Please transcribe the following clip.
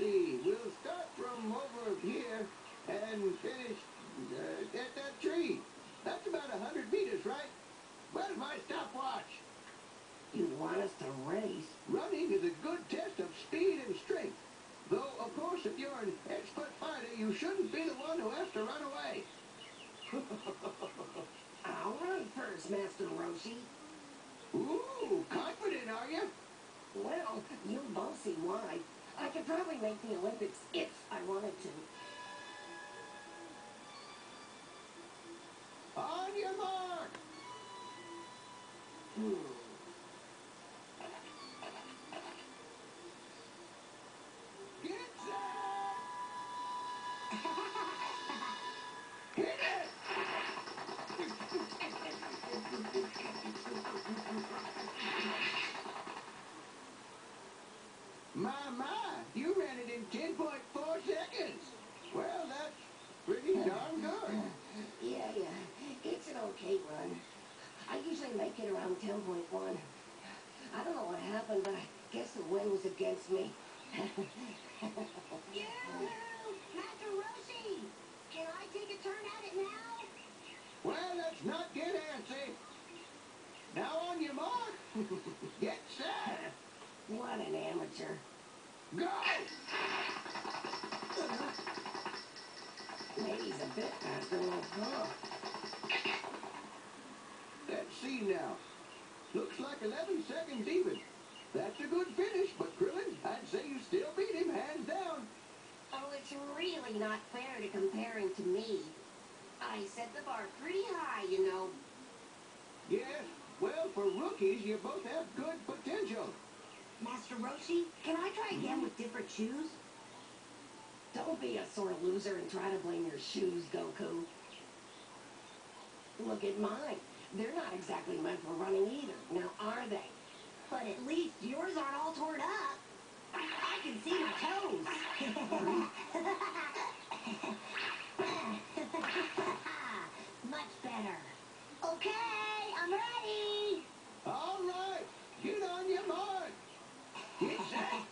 see. We'll start from over here and finish at that tree. That's about 100 meters, right? Where's my stopwatch? You want us to race? Running is a good test of speed and strength. Though, of course, if you're an expert fighter, you shouldn't be the one who has to run away. I'll run first, Master Roshi. Ooh, confident, are you? Well, you'll both see why. I could probably make the Olympics if I wanted to. On your mark! Get set! Hit it! My, you ran it in 10.4 seconds. Well, that's pretty darn good. Yeah, it's an okay run. I usually make it around 10.1. I don't know what happened, but I guess the wind was against me. Yoo-hoo! Master Roshi! Can I take a turn at it now? Well, let's not get antsy. Now on your mark. Get set. What an amateur. Go! Maybe he's a bit faster than I thought. Let's see now. Looks like 11 seconds even. That's a good finish, but Krillin, I'd say you still beat him hands down. Oh, it's really not fair to compare him to me. I set the bar pretty high, you know. Yes, well, for rookies, you both have good potential. Master Roshi, can I try again with different shoes? Don't be a sore loser and try to blame your shoes, Goku. Look at mine. They're not exactly meant for running either. Now, are they? But at least yours aren't all torn up. I can see my toes. Much better. Okay, I'm ready. All right, get on your mark. Get set.